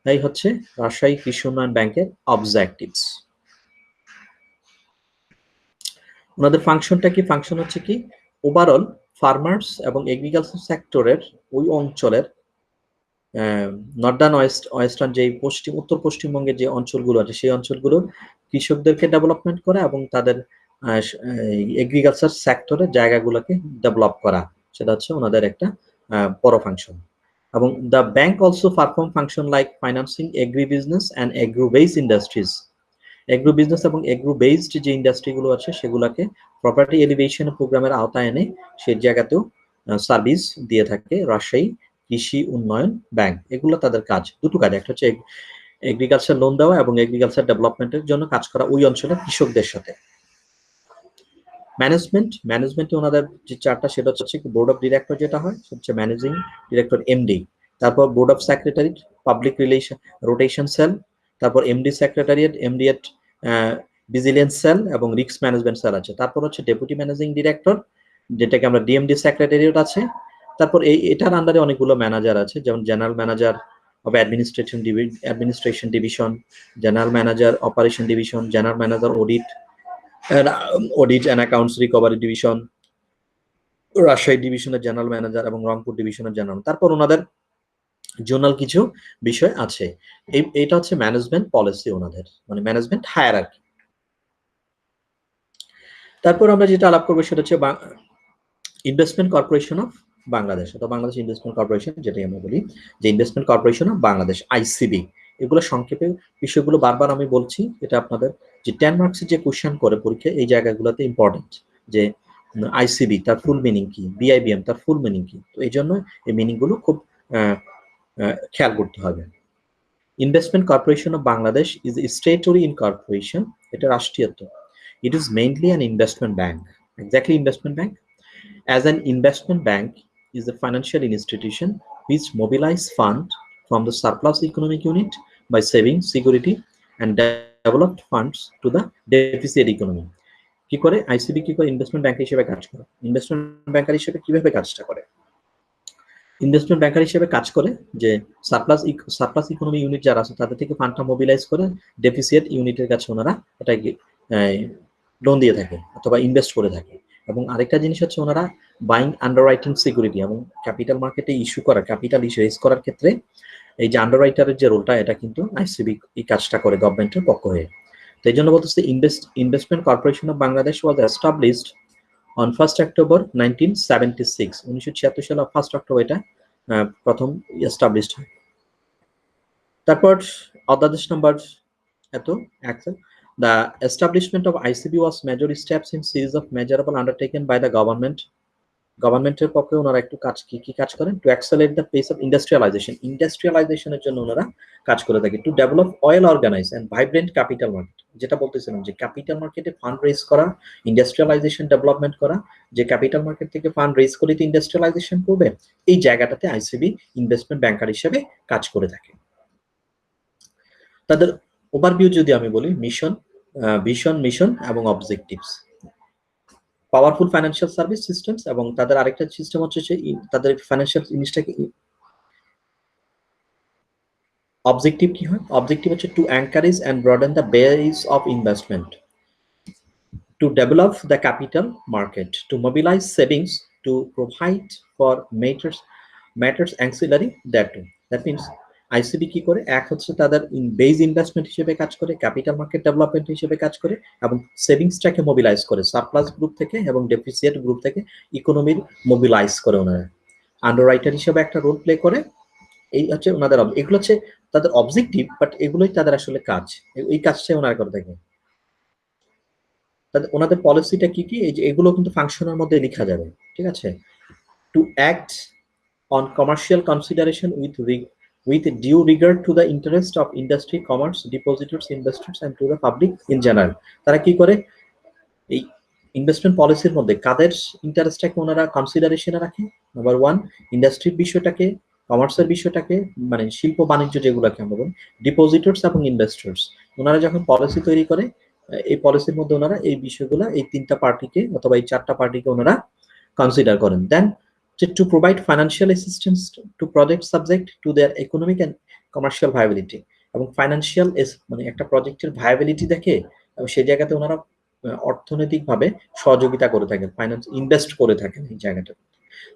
তাই হচ্ছে রাজশাহী কৃষি উন্নয়ন ব্যাংকের অবজেক্টিভস। ওনাদের ফাংশনটা কি? ফাংশন হচ্ছে কি? ওভারঅল ফার্মার্স এবং এগ্রিকালচার সেক্টরের ওই অঞ্চলের নর্দার্ন ওয়েস্টার্ন যে উত্তর পশ্চিমবঙ্গের যে অঞ্চলগুলো আছে সেই অঞ্চলগুলো কৃষকদেরকে ডেভেলপমেন্ট করা এবং তাদের এগ্রিকালচার সেক্টরের জায়গাগুলোকে ডেভেলপ করা, সেটা হচ্ছে ওনাদের একটা বড় ফাংশন। এবং the bank also perform function like financing agri business and agro based industries. Agro business এবং এগ্রো বেসড যে ইন্ডাস্ট্রিগুলো আছে সেগুলোকে প্রপার্টি এলিভেশন প্রোগ্রামের আওতায় এনে সেই জায়গাতেও সার্ভিস দিয়ে থাকে রাজশাহী কৃষি উন্নয়ন ব্যাংক। এগুলো তাদের কাজ, দুটো কাজ, একটা হচ্ছে এগ্রিকালচার লোন দেওয়া এবং এগ্রিকালচার ডেভেলপমেন্টের জন্য কাজ করা ওই অঞ্চলের কৃষকদের সাথে। ম্যানেজমেন্টে ওনাদের যে চারটা, সেটা হচ্ছে বোর্ড অফ ডিরেক্টর, যেটা হয় হচ্ছে ম্যানেজিং ডিরেক্টর এমডি, তারপর board of secretariat, public relation rotation cell, তারপর এমডি সেক্রেটারিয়েট, এমডিএট ভিজিলেন্স সেল এবং রিস্ক ম্যানেজমেন্ট সেল আছে। তারপর হচ্ছে ডেপুটি ম্যানেজিং ডিরেক্টর, যেটাকে আমরা ডিএমডি সেক্রেটারিয়েট আছে। তারপর এটার আন্ডারে অনেকগুলো ম্যানেজার আছে, যেমন general manager of administration division, general manager operation division, general manager audit and accounts recovery division, Rajshahi ডিভিশনের জেনারেল ম্যানেজার এবং রংপুর ডিভিশনের জেনারেল। তারপর ওনাদের জোনাল কিছু বিষয় আছে। এটা হচ্ছে ম্যানেজমেন্ট পলিসি ওনাদের, মানে ম্যানেজমেন্ট হায়ারার্কি। তারপর আমরা যেটা আলাপ করবো সেটা হচ্ছে ইনভেস্টমেন্ট কর্পোরেশন অফ বাংলাদেশ, অথবা বাংলাদেশ ইনভেস্টমেন্ট কর্পোরেশন, যেটাই আমরা বলি যে investment corporation of Bangladesh, ICB. এগুলো সংক্ষেপে বিষয়গুলো বারবার আমি বলছি, এটা আপনাদের যে 10 মার্কসের যে কোশ্চেন করে পরীক্ষায় এই জায়গাগুলোতে ইম্পর্টেন্ট, যে আইসিবি তার ফুল মিনিং কি, বিআইবিএম তার ফুল মিনিং কি, তো এই জন্য এই মিনিংগুলো খুব খেয়াল করতে হবে। Investment corporation of Bangladesh is স্টেটরি incorporation, এটা রাষ্ট্রীয়ত্ব। It is mainly an investment bank. Exactly, investment bank. As an investment bank is a financial institution which mobilize fund from the surplus economic unit by saving security and developed funds to the deficit economy. কি করে ICB কি করে investment bank হিসেবে কাজ করে? Investment banker হিসেবে কিভাবে কাজটা করে? ইনভেস্টমেন্ট ব্যাংকার হিসেবে কাজ করে যে সারপ্লাস ইকোনমি ইউনিট যারা আছে তাদের থেকে ফান্ডটা মোবিলাইজ করে ডেফিসিয়েট ইউনিটের কাছে ওনারা এটাকে লোন দিয়ে থাকে অথবা ইনভেস্ট করে থাকে। এবং আরেকটা জিনিস হচ্ছে ওনারা বাইং আন্ডাররাইটিং সিকিউরিটি এবং ক্যাপিটাল মার্কেটে ইস্যু করা ক্যাপিটাল ইস্যু রেজ করার ক্ষেত্রে এই যে আন্ডাররাইটারের যে রোলটা এটা কিন্তু আইসিবি এই কাজটা করে গভর্নমেন্টের পক্ষ হয়ে। তো এই জন্য বলতেছে investment corporation of Bangladesh was established on 1st October 1976 1976 সালে 1st অক্টোবর এটা প্রথম এস্টাবলিশড হয়। তারপর অধ্যাদেশ নাম্বার এত action the establishment of ICB was major steps in series of measurable undertaken by the গভর্নমেন্টের পক্ষে ওনারা একটু কাজ কি কাজ করেন to accelerate the pace of ইন্ডাস্ট্রিয়ালাইজেশনের জন্য ওনারা কাজ করে থাকে to develop well organize and vibrant capital market, যেটা বলতেছিলাম যে ক্যাপিটাল মার্কেটে ফান্ড রেজ করা, ইন্ডাস্ট্রিয়ালাইজেশন ডেভেলপমেন্ট করা, যে ক্যাপিটাল মার্কেট থেকে ফান্ড রেজ করে তো ইন্ডাস্ট্রিয়ালাইজেশন করবে, এই জায়গাটাতে আইসিবি ইনভেস্টমেন্ট ব্যাংকার হিসেবে কাজ করে থাকে। তাদের ওভারভিউ যদি আমি বলি ভিশন মিশন এবং objectives, powerful financial service systems, এবং তাদের আরেকটা সিস্টেম হচ্ছে যে তাদের ফাইন্যান্সিয়াল জিনিসটাকে অবজেক্টিভ কি হয়, অবজেক্টিভ হচ্ছে to encourage and broaden the base of investment, to develop the capital market, to mobilize savings, to provide for matters ancillary that means ICB কি করে, এক হচ্ছে তাদের বেস ইনভেস্টমেন্ট হিসেবে কাজ করে, ক্যাপিটাল মার্কেট ডেভেলপমেন্ট হিসেবে কাজ করে, এবং সেভিংসটাকে মোবিলাইজ করে সারপ্লাস গ্রুপ থেকে এবং ডেফিসিয়েট গ্রুপ থেকে ইকোনমির মোবিলাইজ করে ওনারা, আন্ডাররাইটার হিসেবে একটা রোল প্লে করে। এই হচ্ছে ওনাদের এগুলো হচ্ছে তাদের অবজেক্টিভ, বাট এগুলোই তাদের আসলে কাজ, এই কাজটাই ওনারা করে থাকে। তাদের ওনাদের পলিসিটা কি কি, এই যে এগুলো কিন্তু ফাংশনের মধ্যে লেখা যাবে, ঠিক আছে। To act on commercial consideration with due regard to the interest of industry, commerce, depositors, investors and to the public in general, তারা কি করে এই ইনভেস্টমেন্ট পলিসির মধ্যে কাদের ইন্টারেস্টটাকে ওনারা কনসিডারেশনে রাখে, নাম্বার ওয়ান ইন্ডাস্ট্রির বিষয়টাকে, কমার্সের বিষয়টাকে, মানে শিল্প বাণিজ্য যেগুলোকে আমরা বলি, ডিপোজিটর্স এবং ইনভেস্টর্স, ওনারা যখন পলিসি তৈরি করে এই পলিসির মধ্যে ওনারা এই বিষয়গুলো এই তিনটা পার্টিকে অথবা এই চারটা পার্টিকে ওনারা কনসিডার করেন। দেন to provide financial assistance to projects subject to their economic and commercial viability, এবং ফাইন্যান্সিয়াল মানে একটা প্রজেক্টের ভায়াবিলিটি দেখে এবং সেই জায়গাতে ওনারা অর্থনৈতিকভাবে সহযোগিতা করে থাকেন, ফাইন্যান্স ইনভেস্ট করে থাকেন এই জায়গাটা।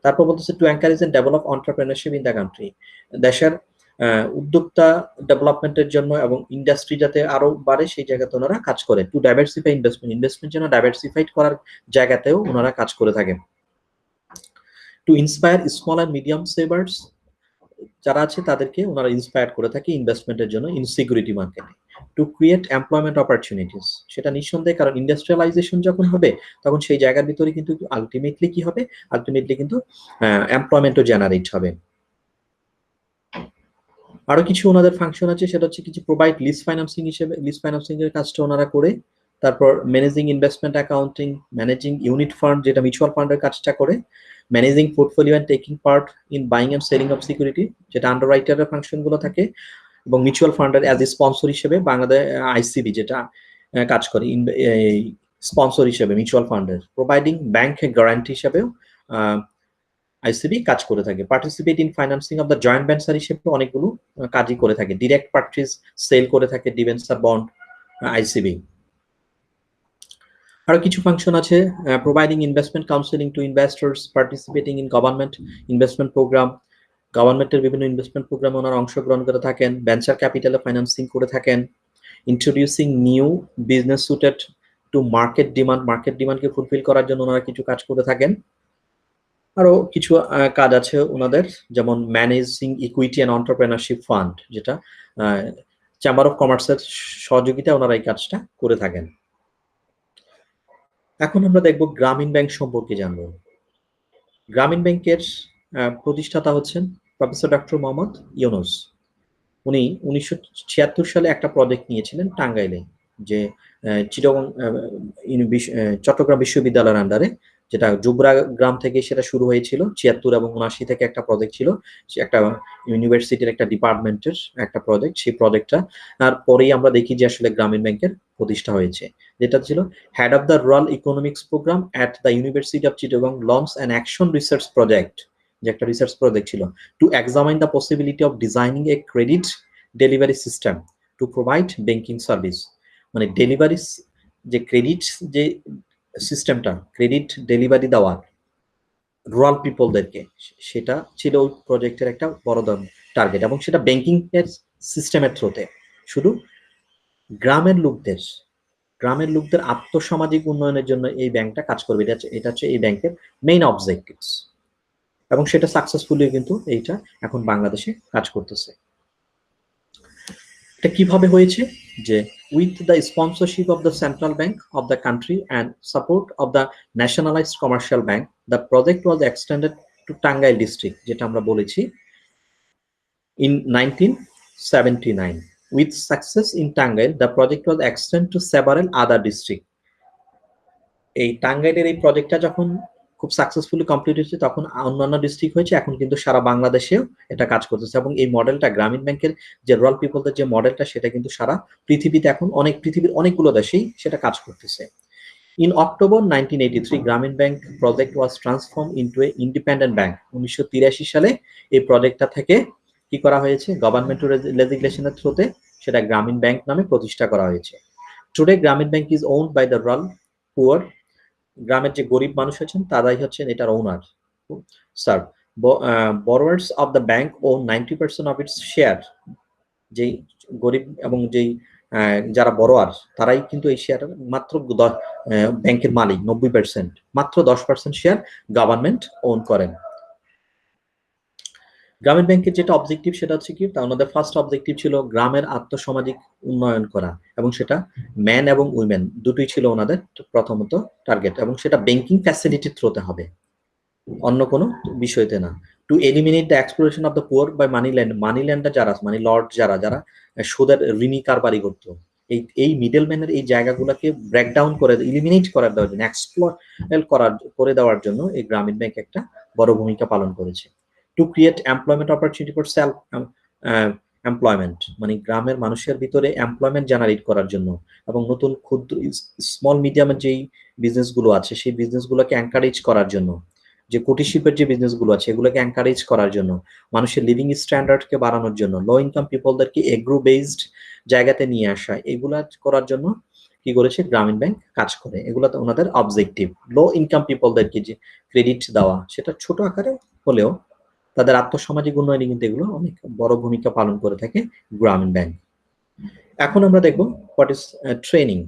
তারপর বলতেছে to encourage and develop entrepreneurship in the country, দেশের উদ্যোক্তা ডেভেলপমেন্টের জন্য এবং ইন্ডাস্ট্রি যাতে আরো বাড়ে সেই জায়গাতে ওনারা কাজ করে। টু ডাইভার্সিফাই ইনভেস্টমেন্ট যেন ডাইভার্সিফাইড করার জায়গাতেও ওনারা কাজ করে থাকেন। To inspire small and medium সেভার্স, যারা আছে তাদেরকে ওনারা ইন্সপায়ার করে থাকে ইনভেস্টমেন্টের জন্য ইন সিকিউরিটি মার্কেটে। টু ক্রিয়েট এমপ্লয়মেন্ট অপরচুনিটিস, সেটা নিঃসন্দেহে, কারণ ইন্ডাস্ট্রিয়ালাইজেশন যখন হবে তখন সেই জায়গার ভিতরে কিন্তু আলটিমেটলি কি হবে, আলটিমেটলি কিন্তু এমপ্লয়মেন্টও জেনারেট হবে। আরো কিছু ওনাদের ফাংশন আছে, সেটা হচ্ছে কিছু প্রোভাইড লিজ ফাইন্যান্সিং হিসেবে, লিজ ফাইন্যান্সিং এর কাজটা ওনারা করে। তারপর managing investment accounting, managing unit fund যেটা মিউচুয়াল ফান্ডের কাজটা করে, managing portfolio and taking part in buying and selling of security যেটা আন্ডাররাইটারের ফাংশনগুলো থাকে, এবং মিউচুয়াল ফান্ডের অ্যাজ এ স্পন্সর হিসেবে বাংলাদেশ আইসিবি যেটা কাজ করে স্পন্সর হিসেবে মিউচুয়াল ফান্ডের, প্রোভাইডিং ব্যাংক গ্যারান্টি হিসেবেও আইসিবি কাজ করে থাকে। Participate in financing of the joint venture হিসেবে অনেকগুলো কাজই করে থাকে, ডিরেক্ট পারচেজ সেল করে থাকে ডিবেঞ্চার বন্ড আইসিবি। আরো কিছু ফাংশন আছে, providing investment counseling to investors, participating in government investment program, গভর্নমেন্টের বিভিন্ন ইনভেস্টমেন্ট প্রোগ্রামে ওনারা অংশগ্রহণ করে থাকেন, ভেঞ্চার ক্যাপিটালে ফাইন্যান্সিং করে থাকেন, introducing new business suited to market ডিমান্ডকে ফুলফিল করার জন্য ওনারা কিছু কাজ করে থাকেন। আরো কিছু কাজ আছে ওনাদের, যেমন managing equity and entrepreneurship fund, যেটা চেম্বার অফ কমার্সের সহযোগিতায় ওনারা এই কাজটা করে থাকেন। এখন আমরা দেখব গ্রামীণ ব্যাংক সম্পর্কে জানবো। গ্রামীণ ব্যাংকের প্রতিষ্ঠাতা হচ্ছেন প্রফেসর ডক্টর মোহাম্মদ ইউনুস। উনি 1976 সালে একটা প্রজেক্ট নিয়েছিলেন টাঙ্গাইলে, যে চিটাগং চট্টগ্রাম বিশ্ববিদ্যালয়ের আন্ডারে, যেটা জুবরা গ্রাম থেকে সেটা শুরু হয়েছিল 76 এবং 79 থেকে একটা প্রজেক্ট ছিল, সে একটা ইউনিভার্সিটির একটা ডিপার্টমেন্টের একটা প্রজেক্ট। সেই প্রজেক্টটা আর পরেই আমরা দেখি যে আসলে গ্রামীণ ব্যাংকের প্রতিষ্ঠা হয়েছে, যেটা ছিল head of the rural economics program at the university of Chittagong launch an action research project, যে একটা রিসার্চ প্রজেক্ট ছিল to examine the possibility of designing a credit delivery system to provide banking service, মানে delivery যে credit যে সিস্টেমটা, credit delivery দেওয়া rural পিপলদেরকে, সেটা ছিল ওই প্রজেক্টের একটা বড় টার্গেট, এবং সেটা ব্যাংকিং এর সিস্টেমের থ্রুতে শুধু গ্রামের লোকদের আর্থসামাজিক উন্নয়নের জন্য এই ব্যাংকটা কাজ করবে। এটা হচ্ছে এই ব্যাংকের মেইন অবজেক্টিভস, এবং সেটা সাকসেসফুলি কিন্তু এইটা এখন বাংলাদেশে কাজ করতেছে। এটা কিভাবে হয়েছে? যে with the sponsorship of the central bank of the country and support of the nationalised commercial bank, the project was extended two Tangail district, যেটা আমরা বলেছি, in 1979. With success in Tangail, the project was extended to several other districts. এই টাঙ্গাইলের এই প্রজেক্টটা যখন খুব successfully complete হয়েছে, তখন অন্যান্য ডিস্ট্রিক্ট হয়েছে, এখন কিন্তু সারা বাংলাদেশেও এটা কাজ করতেছে। এবং এই মডেলটা গ্রামীণ ব্যাংকের যে রুরাল পিপলদের যে মডেলটা, সেটা কিন্তু সারা পৃথিবীতে এখন পৃথিবীর অনেকগুলো দেশেই সেটা কাজ করতেছে। In October 1983, Grameen Bank project was transformed into a independent bank. 1983 সালে এই প্রজেক্টটা থেকে কি করা হয়েছে? গভর্নমেন্ট লেজিসলেশনের থ্রুতে সেটা গ্রামীণ ব্যাংক নামে প্রতিষ্ঠা করা হয়েছে। Today Grameen Bank is owned by the rural poor. গ্রামের যে গরিব মানুষ আছেন তারাই হচ্ছেন এটার owner. Sir, borrowers of the bank own 90% of its share. যেই গরিব এবং যেই যারা বড়োয়ার, তারাই কিন্তু এই শেয়ার মাত্র ব্যাংকের মালিক 90%, মাত্র 10% শেয়ার গভর্নমেন্ট ওন করেন। গ্রামীণ ব্যাংকের যেটা অবজেক্টিভ সেটা হচ্ছে কি, তা ওনাদের ফার্স্ট অবজেক্টিভ ছিল গ্রামের আর্থসামাজিক উন্নয়ন করা, এবং সেটা ম্যান এবং উইমেন দুটোই ছিল ওনাদের প্রথমত টার্গেট, এবং সেটা ব্যাংকিং ফ্যাসিলিটির থ্রুতে হবে, অন্য কোনো বিষয়তে না। To eliminate the exploration of the poor by money lender যারা, মানি লর্ড যারা সুদের ঋণী কারবারি করতো, এই মিডলম্যানের এই জায়গাগুলোকে ব্রেকডাউন করে এলিমিনেট করার দেওয়ার জন্য, এক্সপ্লয়েট করে দেওয়ার জন্য এই গ্রামীণ ব্যাংক একটা বড় ভূমিকা পালন করেছে। To create employment opportunity for self employment, মানে গ্রামের মানুষের ভিতরে এমপ্লয়মেন্ট জেনারেট করার জন্য, এবং নতুন ক্ষুদ্র স্মল মিডিয়ামের যেই বিজনেসগুলো আছে সেই বিজনেসগুলোকে এনকারেজ করার জন্য, যে কুটির শিল্পের যে বিজনেসগুলো আছে এগুলোকে এনকারেজ করার জন্য, মানুষের লিভিং স্ট্যান্ডার্ডকে বাড়ানোর জন্য, লো ইনকাম পিপলদেরকে এগ্রো বেসড জায়গাতে নিয়ে আসা, এগুলা করার জন্য কি করেছে গ্রামীণ ব্যাংক কাজ করে। এগুলো তো ওনাদের অবজেক্টিভ। লো ইনকাম পিপলদেরকে যে ক্রেডিট দেওয়া, সেটা ছোট আকারে হলেও তাদের আর্থসামাজিক উন্নয়নে কিন্তু এগুলো অনেক বড় ভূমিকা পালন করে থাকে গ্রামীণ ব্যাংক। এখন আমরা দেখব হোয়াট ইজ ট্রেনিং।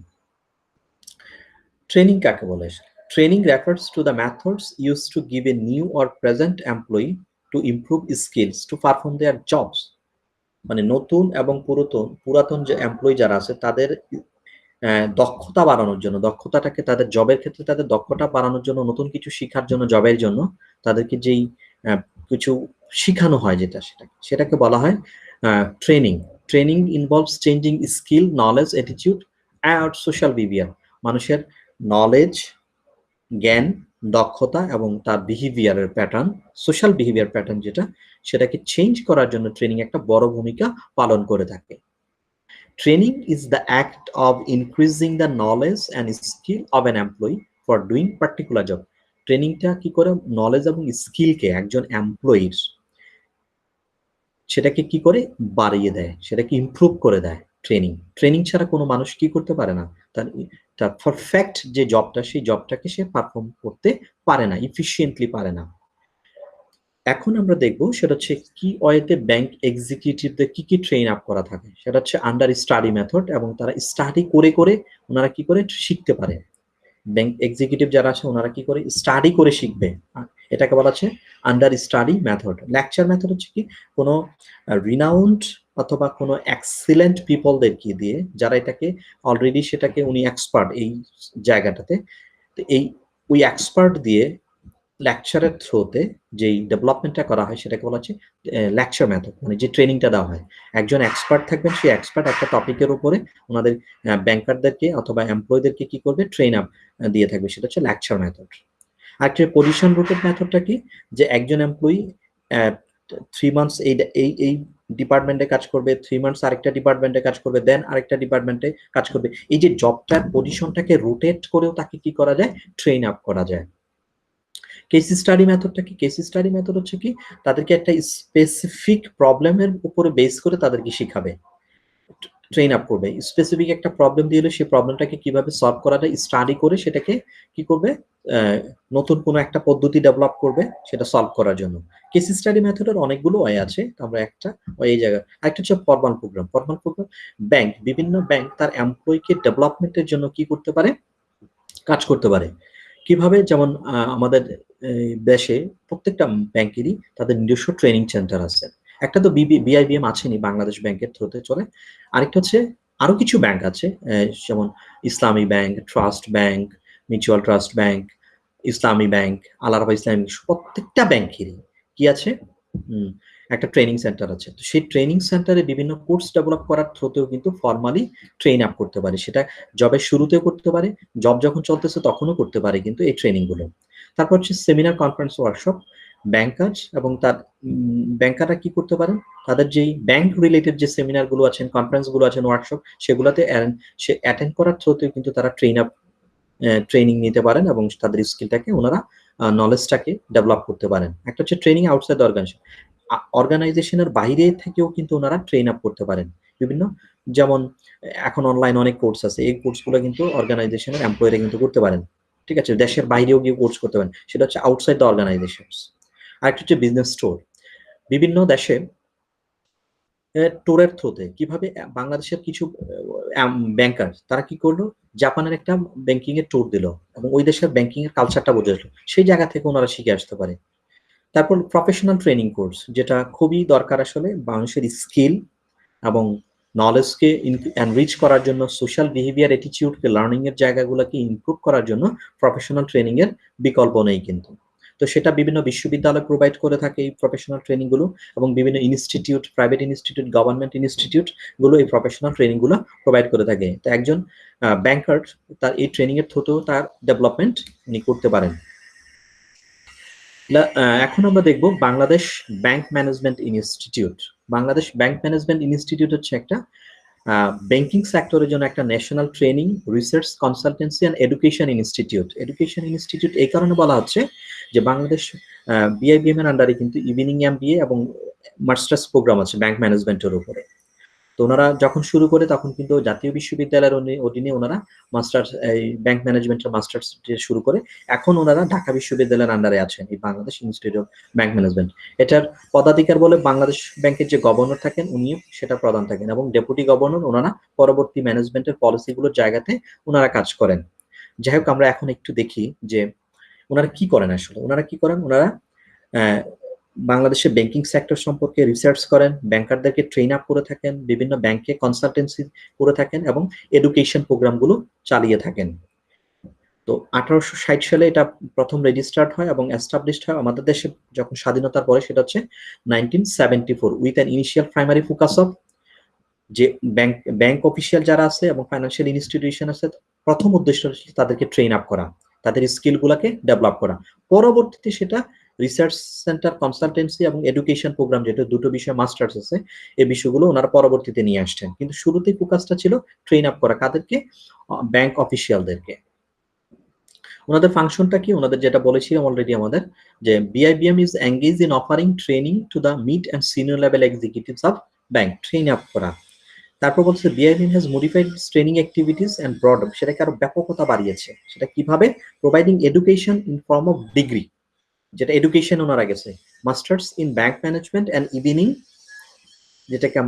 ট্রেনিং কাকে বলে? Training refers to the methods used to give a new or present employee to improve skills to perform their jobs. মানে নতুন এবং পুরাতন যে এমপ্লয়ি যারা আছে তাদের দক্ষতা বাড়ানোর জন্য, দক্ষতাটাকে তাদের জবের ক্ষেত্রে তাদের দক্ষতা বাড়ানোর জন্য, নতুন কিছু শেখার জন্য, জবের জন্য তাদেরকে যেই কিছু শিখানো হয়, সেটাকে বলা হয় training. Training involves changing skill, knowledge, attitude and social behaviour. মানুষের নলেজ, জ্ঞান, দক্ষতা এবং তার বিহেভিয়ারের প্যাটার্ন, সোশ্যাল বিহেভিয়ার প্যাটার্ন সেটাকে চেঞ্জ করার জন্য ট্রেনিং একটা বড় ভূমিকা পালন করে থাকে। Training is the act of increasing the knowledge and skill of an employee for doing particular job. ট্রেনিংটা কি করে নলেজ এবং স্কিলকে একজন এমপ্লয়ির সেটাকে কি করে বাড়িয়ে দেয়, সেটাকে ইমপ্রুভ করে দেয়। ট্রেনিং ছাড়া কোনো মানুষ কি করতে পারে না, তার পারফেক্ট যে জবটা সেই জবটাকে সে পারফর্ম করতে পারে না, ইফিশিয়েন্টলি পারে না। এখন আমরা দেখবো সেটা হচ্ছে কি ওয়েতে ব্যাংক এক্সিকিউটিভদের কি ট্রেন আপ করা থাকে। সেটা হচ্ছে আন্ডার স্টাডি মেথড, এবং তারা স্টাডি করে করে ওনারা কি করে শিখতে পারে। ব্যাংক এক্সিকিউটিভ যারা আছে ওনারা কি করে স্টাডি করে শিখবে, এটাকে বলা হচ্ছে under study method. Lecture method হচ্ছে কি কোনো রিনাউন্ড অথবা কোনো এক্সিলেন্ট পিপলদেরকে দিয়ে, যারা এটাকে অলরেডি সেটাকে উনি এক্সপার্ট এই জায়গাটাতে, তো ওই এক্সপার্ট দিয়ে লেকচারের থ্রুতে যেই ডেভেলপমেন্টটা করা হয় সেটাকে বলা হচ্ছে লেকচার মেথড। মানে যে ট্রেনিংটা দেওয়া হয়, একজন এক্সপার্ট থাকবেন, সেই এক্সপার্ট একটা টপিকের উপরে ওনাদের ব্যাংকারদেরকে অথবা এমপ্লয়ীদেরকে কি করবে, ট্রেন আপ দিয়ে থাকবে, সেটা হচ্ছে লেকচার মেথড। আর পজিশন রুটেড মেথডটা কি, যে একজন এমপ্লয়ি 3 মান্থস এই ডিপার্টমেন্টে কাজ করবে, 3 মান্থস আরেকটা ডিপার্টমেন্টে কাজ করবে, দেন আরেকটা ডিপার্টমেন্টে কাজ করবে। এই যে জবটার পজিশনটাকে রোটেট করেও তাকে কি করা যায়, ট্রেন আপ করা যায়। কেস স্টাডি মেথডটা কি? কেস স্টাডি মেথড হচ্ছে কি, তাদেরকে একটা স্পেসিফিক প্রবলেমের উপরে বেস করে তাদেরকে শিখাবে। ট্রেন আপ করবে, স্পেসিফিক একটা প্রবলেম দিলে সেই প্রবলেমটাকে কিভাবে সলভ করা যায় স্টাডি করে সেটাকে কি করবে, নতুন কোনো একটা পদ্ধতি ডেভেলপ করবে সেটা সলভ করার জন্য। কেস স্টাডি মেথডের অনেকগুলো ওয়ে আছে, আমরা একটা এই জায়গায় একটা হচ্ছে formal program. Formal program bank, বিভিন্ন ব্যাংক তার এমপ্লয়িকে ডেভেলপমেন্টের জন্য কি করতে পারে, কাজ করতে পারে। কিভাবে, যেমন আমাদের দেশে প্রত্যেকটা ব্যাংকেরই তাদের নিজস্ব ট্রেনিং সেন্টার আছে। একটা তো বিআইবিএম আছেনি, বাংলাদেশ ব্যাংকের থ্রুতে চলে। আরেকটা হচ্ছে আরো কিছু ব্যাংক আছে, যেমন ইসলামী bank, trust bank, mutual trust bank, ইসলামী ব্যাংক, আলারাবা ইসলামী, প্রত্যেকটা ব্যাংকেরই কি আছে, একটা ট্রেনিং সেন্টার আছে। তো সেই ট্রেনিং সেন্টারে বিভিন্ন কোর্স ডেভেলপ করার থ্রুতেও কিন্তু ফর্মালি ট্রেন আপ করতে পারে। সেটা জবের শুরুতেও করতে পারে, জব যখন চলতেছে তখনও করতে পারে কিন্তু এই ট্রেনিং গুলো। তারপর হচ্ছে সেমিনার, কনফারেন্স, ওয়ার্কশপ। ব্যাংকার এবং তার ব্যাংকাররা কি করতে পারেন, তাদের যেই ব্যাংক রিলেটেড যে সেমিনার গুলো আছেন, কনফারেন্স গুলো আছেন, ওয়ার্কশপ, সেগুলোতে সে অ্যাটেন্ড করার থ্রুতেও কিন্তু তারা ট্রেনিং নিতে পারেন এবং তাদের স্কিলটাকে ওনারা নলেজটাকে ডেভেলপ করতে পারেন। একটা হচ্ছে ট্রেনিং আউটসাইড অর্গানাইজেশনের বাইরে থেকেও কিন্তু ওনারা ট্রেন আপ করতে পারেন বিভিন্ন, যেমন এখন অনলাইন অনেক কোর্স আছে, এই কোর্সগুলো কিন্তু অর্গানাইজেশনের এমপ্লয়িরা কিন্তু করতে পারেন। ঠিক আছে, দেশের বাইরেও গিয়ে কোর্স করতে পারেন, সেটা হচ্ছে আউটসাইড দ্য অর্গানাইজেশন। আরেকটা হচ্ছে বিজনেস স্টোর। বিভিন্ন দেশে টোরের থ্রুতে কিভাবে বাংলাদেশের কিছু ব্যাংকার তারা কি করলো, জাপানের একটা ব্যাংকিং এর ট্যুর দিল এবং ওই দেশের ব্যাংকিং এর কালচারটা বুঝে সেই জায়গা থেকে ওনারা শিখে আসতে পারে। তারপর প্রফেশনাল ট্রেনিং কোর্স, যেটা খুবই দরকার আসলে মানুষের স্কিল এবং নলেজকে এনরিচ করার জন্য, সোশ্যাল বিহেভিয়ার অ্যাটিটিউডকে, লার্নিং এর জায়গাগুলোকে ইমপ্রুভ করার জন্য প্রফেশনাল ট্রেনিং এর বিকল্প নেই কিন্তু। তো সেটা বিভিন্ন বিশ্ববিদ্যালয় প্রোভাইড করে থাকে এই প্রফেশনাল ট্রেনিং গুলো, এবং বিভিন্ন institute, private institute, government institute গুলো এই প্রফেশনাল ট্রেনিং গুলো প্রোভাইড করে থাকে। তো একজন ব্যাংকার তার এই ট্রেনিং এর থ্রুতেও তার ডেভেলপমেন্ট উনি করতে পারেন। এখন আমরা দেখব Bangladesh bank management institute. Bangladesh bank management institute হচ্ছে একটা ব্যাংকিং সেক্টরের জন্য একটা national training, research, consultancy and education institute. Education institute এই কারণে বলা হচ্ছে যে বাংলাদেশ বিআইবিএম এর আন্ডারে কিন্তু ইভিনিং এমবিএ এবং মাস্টার্স প্রোগ্রাম আছে ব্যাংক ম্যানেজমেন্টের উপরে। তো ওনারা যখন শুরু করে তখন কিন্তু জাতীয় বিশ্ববিদ্যালয়ের অধীনে ওনারা মাস্টার্স, এই ব্যাংক ম্যানেজমেন্টের মাস্টার্স শুরু করে এখন ওনারা ঢাকা বিশ্ববিদ্যালয়ের আন্ডারে আছেন এই Bangladesh institute of bank management. এটার পদাধিকার বলে বাংলাদেশ ব্যাংকের যে গভর্নর থাকেন উনিও সেটা প্রধান থাকেন, এবং ডেপুটি গভর্নর ওনারা পরবর্তী ম্যানেজমেন্টের পলিসিগুলোর জায়গাতে ওনারা কাজ করেন। যাই হোক, আমরা এখন একটু দেখি যে ওনারা কি করেন। আসলে ওনারা কি করেন, ওনারা বাংলাদেশের ব্যাংকিং সেক্টর সম্পর্কে রিসার্চ করেন, ব্যাংকারদেরকে ট্রেন আপ করে থাকেন, বিভিন্ন ব্যাংকে কনসালটেন্সি করে থাকেন এবং এডুকেশন প্রোগ্রামগুলো চালিয়ে থাকেন। তো 1860 সালে এটা প্রথম রেজিস্টার্ড হয় এবং এস্টাবলিশড হয় আমাদের দেশে যখন স্বাধীনতার পরে, সেটা হচ্ছে 1974 with an initial primary focus of যে ব্যাংক অফিসিয়াল যারা আছে এবং ফাইন্যান্সিয়াল ইনস্টিটিউশন আছে, প্রথম উদ্দেশ্য হচ্ছে তাদেরকে ট্রেন আপ করা, তাদের স্কিলগুলোকে ডেভেলপ করা। পরবর্তীতে সেটা রিসার্চ সেন্টার, কনসালটেন্সি এবং এডুকেশন প্রোগ্রাম, যেটা দুটো বিষয় মাস্টার্স আছে, এই বিষয়গুলো ওনারা পরবর্তীতে নিয়ে আসছেন। কিন্তু শুরুতেই ফোকাসটা ছিল ট্রেন আপ করা কাদেরকে, ব্যাংক অফিসিয়ালদেরকে। ওনাদের ফাংশনটা কি, ওনাদের যেটা বলেছিলাম অলরেডি আমাদের, যে BIBM is engage in offering training to the mid and senior level executives of bank, train up করা। তারপর বলছে BIBM has modified training activities and broad, সেটাকে আরো ব্যাপকতা বাড়িয়েছে। সেটা কিভাবে, providing education in form of degree, যেটা এডুকেশন ওনারা গেছে, masters in bank management and evening, যেটাকে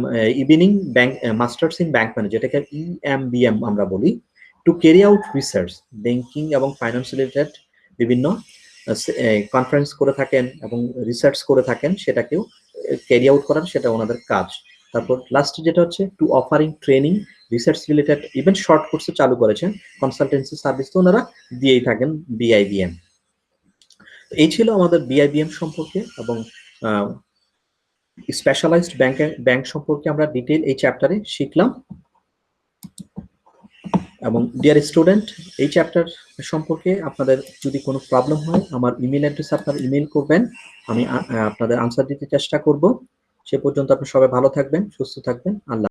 evening bank masters in bank management, যেটাকে ইএমবিএম আমরা বলি, to carry out research, banking এবং ফাইন্যান্স রিলেটেড বিভিন্ন কনফারেন্স করে থাকেন এবং রিসার্চ করে থাকেন, সেটাকেও ক্যারি আউট করার, সেটা ওনাদের কাজ। তারপর লাস্ট যেটা হচ্ছে to offering training, research related even short কোর্সে চালু করেছেন, কনসালটেন্সি সার্ভিস তো ওনারা দিয়েই থাকেন বিআইবিএম। এই ছিল আমাদের বিআইবিএম সম্পর্কে এবং স্পেশালাইজড ব্যাংক সম্পর্কে আমরা ডিটেইল এই চ্যাপ্টারে শিখলাম। এবং ডিয়ার স্টুডেন্ট, এই চ্যাপ্টার সম্পর্কে আপনাদের যদি কোনো প্রবলেম হয়, আমার ইমেল অ্যাড্রেসে আপনারা ইমেল করবেন, আমি আপনাদের আনসার দিতে চেষ্টা করব। সে পর্যন্ত আপনি সবাই ভালো থাকবেন, সুস্থ থাকবেন। আল্লাহ।